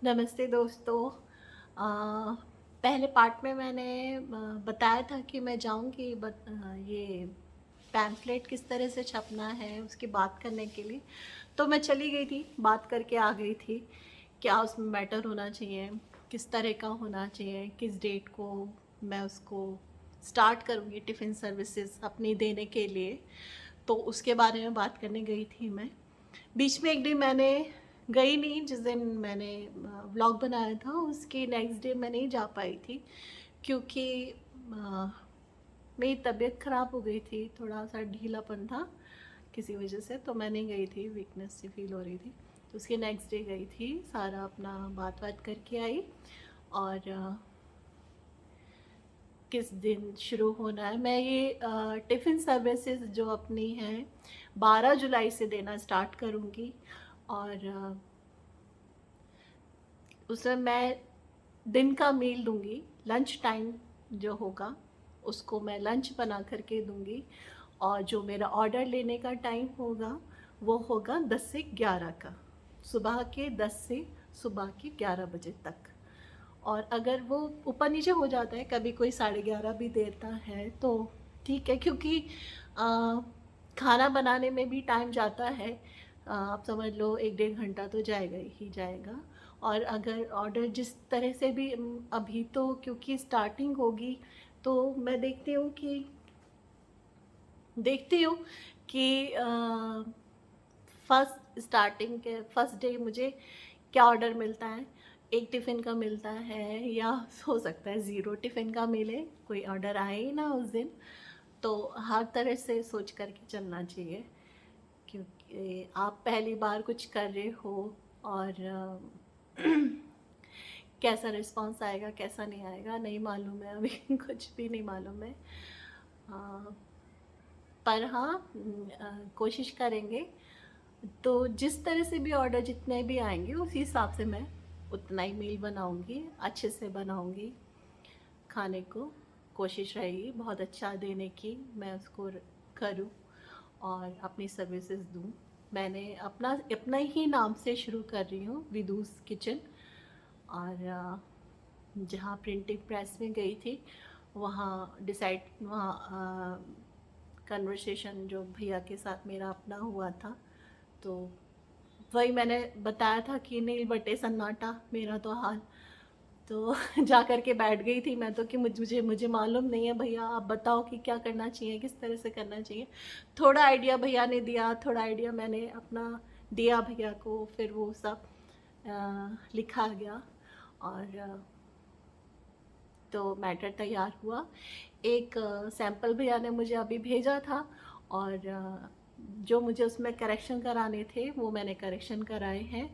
नमस्ते दोस्तों। पहले पार्ट में मैंने बताया था कि मैं जाऊंगी ये पैम्फलेट किस तरह से छपना है उसकी बात करने के लिए। तो मैं चली गई थी, बात करके आ गई थी क्या उसमें मैटर होना चाहिए, किस तरह का होना चाहिए, किस डेट को मैं उसको स्टार्ट करूँगी टिफ़िन सर्विसेज अपनी देने के लिए। तो उसके बारे में बात करने गई थी मैं। बीच में एक दिन मैंने गई नहीं, जिस दिन मैंने व्लॉग बनाया था उसके नेक्स्ट डे मैं नहीं जा पाई थी क्योंकि मेरी तबीयत ख़राब हो गई थी, थोड़ा सा ढीलापन था किसी वजह से, तो मैं नहीं गई थी, वीकनेस सी फील हो रही थी। तो उसके नेक्स्ट डे गई थी, सारा अपना बात बात करके आई। और किस दिन शुरू होना है, मैं ये टिफ़िन सर्विसेज जो अपनी हैं 12 जुलाई से देना स्टार्ट करूँगी। और उसमें मैं दिन का मील दूंगी, लंच टाइम जो होगा उसको मैं लंच बना करके दूंगी। और जो मेरा ऑर्डर लेने का टाइम होगा वो होगा 10 से 11 का, सुबह के 10 से सुबह के 11 बजे तक। और अगर वो ऊपर नीचे हो जाता है, कभी कोई 11:30 भी देता है तो ठीक है, क्योंकि आ, खाना बनाने में भी टाइम जाता है। आप समझ लो 1 डेढ़ घंटा तो जाएगा ही जाएगा। और अगर ऑर्डर जिस तरह से भी अभी तो क्योंकि स्टार्टिंग होगी, तो मैं देखती हूँ कि फर्स्ट स्टार्टिंग के फर्स्ट डे मुझे क्या ऑर्डर मिलता है। एक टिफ़िन का मिलता है या हो सकता है ज़ीरो टिफ़िन का मिले, कोई ऑर्डर आए ही ना उस दिन। तो हर तरह से सोच करके चलना चाहिए, क्योंकि आप पहली बार कुछ कर रहे हो। और कैसा रिस्पॉन्स आएगा कैसा नहीं आएगा नहीं मालूम है अभी कुछ भी नहीं मालूम है। अ, पर हाँ, कोशिश करेंगे। तो जिस तरह से भी ऑर्डर जितने भी आएंगे उसी हिसाब से मैं उतना ही मील बनाऊंगी, अच्छे से बनाऊंगी खाने को। कोशिश रहेगी बहुत अच्छा देने की, मैं उसको करूँ और अपनी सर्विसेज दूँ। मैंने अपना अपना ही नाम से शुरू कर रही हूँ, विदूस किचन। और जहाँ प्रिंटिंग प्रेस में गई थी वहाँ डिसाइड वहाँ कन्वर्सेशन जो भैया के साथ मेरा अपना हुआ था, तो वही मैंने बताया था कि नील बटे सन्नाटा मेरा तो हाल। तो जा कर के बैठ गई थी मैं तो कि मुझे मुझे मालूम नहीं है भैया, आप बताओ कि क्या करना चाहिए, किस तरह से करना चाहिए। थोड़ा आइडिया भैया ने दिया, थोड़ा आइडिया मैंने अपना दिया भैया को, फिर वो सब लिखा गया। और तो मैटर तैयार हुआ। एक सैंपल भैया ने मुझे अभी भेजा था। और जो मुझे उसमें करेक्शन कराने थे वो मैंने करेक्शन कराए हैं।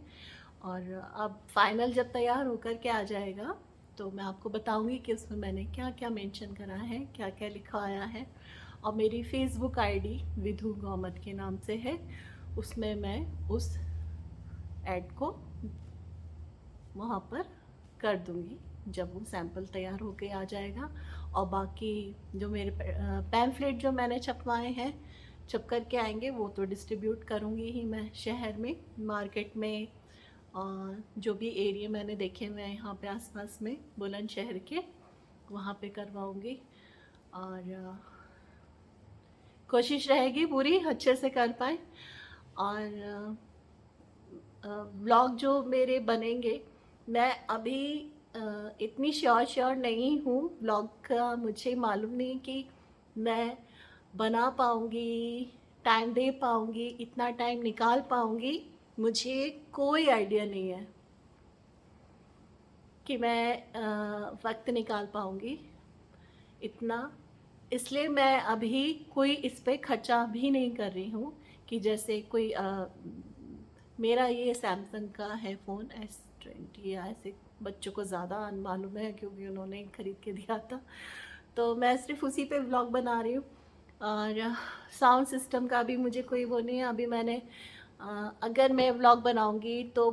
और अब फाइनल जब तैयार होकर के आ जाएगा तो मैं आपको बताऊंगी कि उसमें मैंने क्या क्या मेंशन करा है, क्या क्या लिखा आया है। और मेरी फेसबुक आईडी विधु गौमत के नाम से है, उसमें मैं उस ऐड को वहाँ पर कर दूँगी जब वो सैंपल तैयार होके आ जाएगा। और बाकी जो मेरे पैम्फलेट जो मैंने छपवाए हैं छप कर के आएंगे वो तो डिस्ट्रीब्यूट करूँगी ही मैं शहर में, मार्केट में। जो भी एरिया मैंने देखे हुए हैं यहाँ पे आसपास में बुलंदशहर के, वहाँ पे करवाऊँगी। और कोशिश रहेगी पूरी अच्छे से कर पाए। और व्लॉग जो मेरे बनेंगे, मैं अभी इतनी श्योर नहीं हूँ व्लॉग का, मुझे मालूम नहीं कि मैं बना पाऊँगी, टाइम दे पाऊँगी, इतना टाइम निकाल पाऊँगी। मुझे कोई आइडिया नहीं है कि मैं वक्त निकाल पाऊँगी इतना। इसलिए मैं अभी कोई इस पे खर्चा भी नहीं कर रही हूँ कि जैसे कोई मेरा ये सैमसंग का है फ़ोन S20, या ऐसे बच्चों को ज़्यादा मालूम है क्योंकि उन्होंने खरीद के दिया था। तो मैं सिर्फ उसी पे व्लॉग बना रही हूँ। और साउंड सिस्टम का भी मुझे कोई वो नहीं है अभी। मैंने अगर मैं व्लॉग बनाऊँगी तो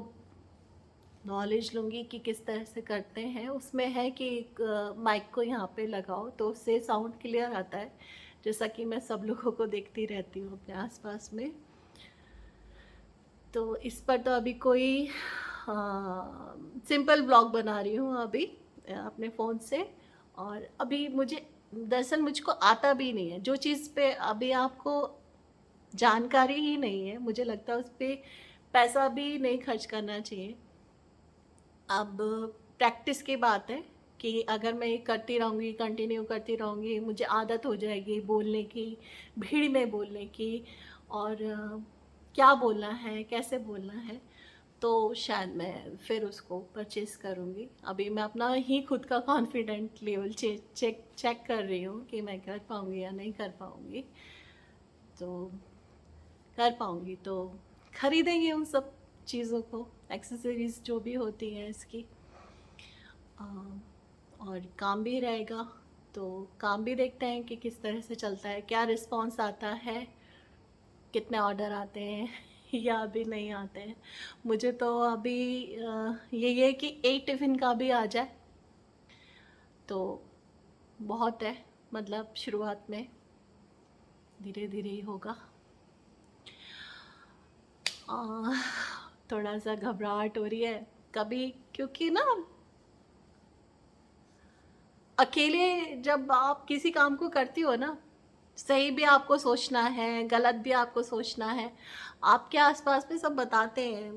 नॉलेज लूँगी कि किस तरह से करते हैं। उसमें है कि माइक को यहाँ पे लगाओ तो उससे साउंड क्लियर आता है, जैसा कि मैं सब लोगों को देखती रहती हूँ अपने आसपास में। तो इस पर तो अभी कोई सिंपल ब्लॉग बना रही हूँ अभी अपने फ़ोन से। और अभी मुझे दरअसल मुझको आता भी नहीं है, जो चीज़ पे अभी आपको जानकारी ही नहीं है, मुझे लगता है उस पे पैसा भी नहीं खर्च करना चाहिए। अब प्रैक्टिस की बात है कि अगर मैं ये करती रहूँगी, कंटिन्यू करती रहूँगी, मुझे आदत हो जाएगी बोलने की, भीड़ में बोलने की, और क्या बोलना है, कैसे बोलना है, तो शायद मैं फिर उसको परचेज़ करूँगी। अभी मैं अपना ही खुद का कॉन्फिडेंट लेवल चेक कर रही हूँ कि मैं कर पाऊँगी या नहीं कर पाऊँगी। तो कर पाऊँगी तो खरीदेंगे उन सब चीज़ों को, एक्सेसरीज़ जो भी होती हैं इसकी। अ, और काम भी रहेगा, तो काम भी देखते हैं कि किस तरह से चलता है, क्या रिस्पॉन्स आता है, कितने ऑर्डर आते हैं या अभी नहीं आते हैं। मुझे तो अभी यही है कि एक टिफ़िन का भी आ जाए तो बहुत है, मतलब शुरुआत में धीरे धीरे ही होगा। अ, थोड़ा सा घबराहट हो रही है कभी, क्योंकि ना अकेले जब आप किसी काम को करती हो ना, सही भी आपको सोचना है, गलत भी आपको सोचना है। आपके आसपास में सब बताते हैं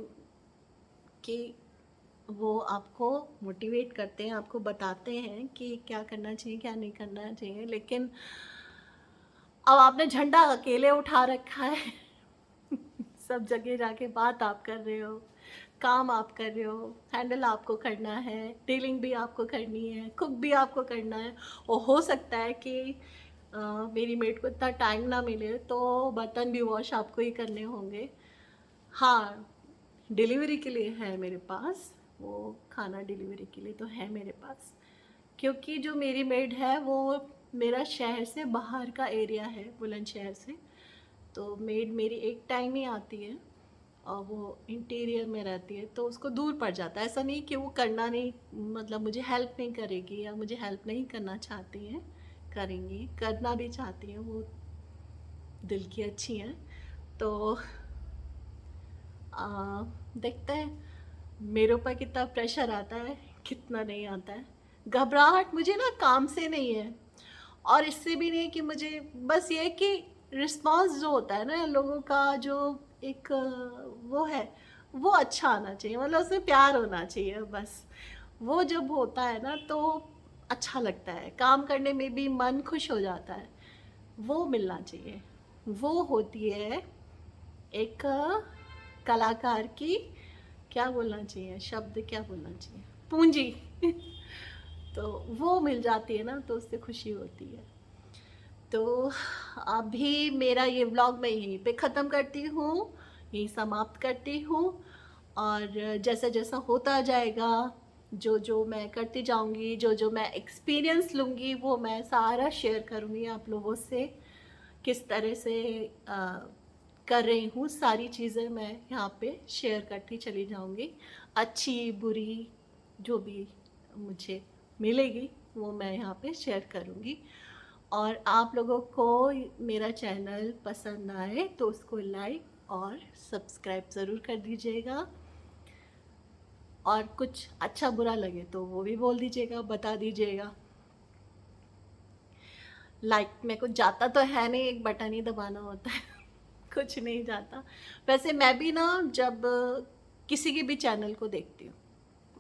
कि वो आपको मोटिवेट करते हैं, आपको बताते हैं कि क्या करना चाहिए, क्या नहीं करना चाहिए, लेकिन अब आपने झंडा अकेले उठा रखा है सब जगह जाके बात आप कर रहे हो, काम आप कर रहे हो, हैंडल आपको करना है, डीलिंग भी आपको करनी है, कुक भी आपको करना है। और हो सकता है कि अ, मेरी मेड को इतना टाइम ना मिले तो बर्तन भी वॉश आपको ही करने होंगे। हाँ, डिलीवरी के लिए है मेरे पास, वो खाना डिलीवरी के लिए तो है मेरे पास, क्योंकि जो मेरी मेड है वो मेरा शहर से बाहर का एरिया है, बुलंदशहर से। तो मेड मेरी एक टाइम ही आती है और वो इंटीरियर में रहती है, तो उसको दूर पड़ जाता है। ऐसा नहीं कि वो करना नहीं, मतलब मुझे हेल्प नहीं करेगी या मुझे हेल्प नहीं करना चाहती हैं, करेंगी, करना भी चाहती हैं, वो दिल की अच्छी हैं। तो देखते हैं मेरे ऊपर कितना प्रेशर आता है, कितना नहीं आता है। घबराहट मुझे ना काम से नहीं है, और इससे भी नहीं कि मुझे, बस ये कि रिस्पांस जो होता है ना लोगों का, जो एक वो है, वो अच्छा आना चाहिए, मतलब उसमें प्यार होना चाहिए बस। वो जब होता है ना तो अच्छा लगता है, काम करने में भी मन खुश हो जाता है, वो मिलना चाहिए। वो होती है एक कलाकार की, क्या बोलना चाहिए, शब्द क्या बोलना चाहिए, पूंजी तो वो मिल जाती है ना तो उससे खुशी होती है। तो अभी मेरा ये व्लॉग मैं यहीं पे ख़त्म करती हूँ, यहीं समाप्त करती हूँ। और जैसा जैसा होता जाएगा, जो जो मैं करती जाऊँगी, जो जो मैं एक्सपीरियंस लूँगी, वो मैं सारा शेयर करूँगी आप लोगों से। किस तरह से कर रही हूँ, सारी चीज़ें मैं यहाँ पे शेयर करती चली जाऊँगी। अच्छी बुरी जो भी मुझे मिलेगी वो मैं यहाँ पे शेयर करूँगी। और आप लोगों को मेरा चैनल पसंद आए तो उसको लाइक और सब्सक्राइब ज़रूर कर दीजिएगा, और कुछ अच्छा बुरा लगे तो वो भी बोल दीजिएगा, बता दीजिएगा। लाइक मेरे को जाता तो है नहीं, एक बटन ही दबाना होता है कुछ नहीं जाता। वैसे मैं भी ना जब किसी के भी चैनल को देखती हूँ,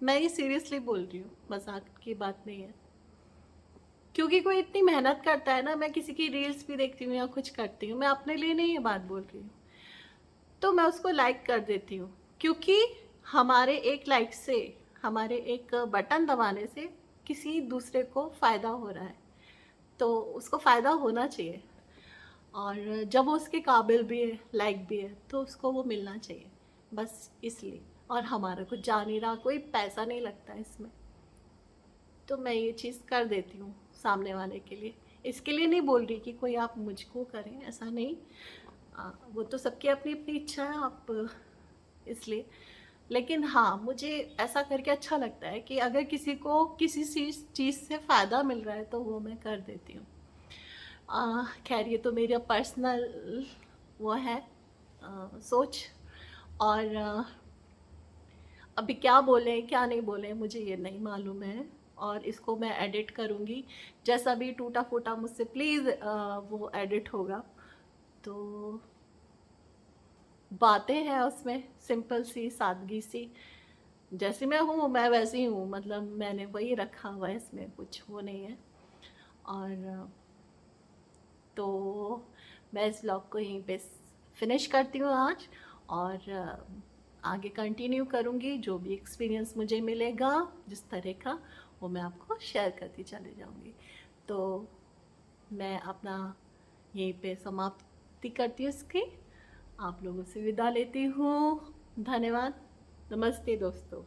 मैं ये सीरियसली बोल रही हूँ, मजाक की बात नहीं है, क्योंकि कोई इतनी मेहनत करता है ना, मैं किसी की रील्स भी देखती हूँ या कुछ करती हूँ, मैं अपने लिए नहीं ये बात बोल रही हूँ, तो मैं उसको लाइक कर देती हूँ, क्योंकि हमारे एक लाइक से, हमारे एक बटन दबाने से किसी दूसरे को फ़ायदा हो रहा है, तो उसको फ़ायदा होना चाहिए। और जब वो उसके काबिल भी है, लायक भी है, तो उसको वो मिलना चाहिए, बस इसलिए। और हमारा कुछ जा नहीं रहा, कोई पैसा नहीं लगता इसमें, तो मैं ये चीज़ कर देती हूँ सामने वाले के लिए। इसके लिए नहीं बोल रही कि कोई आप मुझको करें, ऐसा नहीं। वो तो सबकी अपनी अपनी इच्छा है, आप इसलिए। लेकिन हाँ, मुझे ऐसा करके अच्छा लगता है कि अगर किसी को किसी चीज़ से फ़ायदा मिल रहा है तो वो मैं कर देती हूँ। खैर ये तो मेरा पर्सनल वो है सोच। और अभी क्या बोलें क्या नहीं बोलें मुझे ये नहीं मालूम है, और इसको मैं एडिट करूँगी। जैसा भी टूटा फूटा मुझसे प्लीज़ वो एडिट होगा। तो बातें हैं उसमें सिंपल सी, सादगी सी, जैसी मैं हूँ मैं वैसी हूँ, मतलब मैंने वही रखा हुआ है, इसमें कुछ वो नहीं है। और तो मैं इस व्लॉग को यहीं पे फिनिश करती हूँ आज, और आगे कंटिन्यू करूँगी। जो भी एक्सपीरियंस मुझे मिलेगा जिस तरह का, वो मैं आपको शेयर करती चली जाऊँगी। तो मैं अपना यहीं पे समाप्ति करती हूँ इसकी, आप लोगों से विदा लेती हूँ। धन्यवाद। नमस्ते दोस्तों।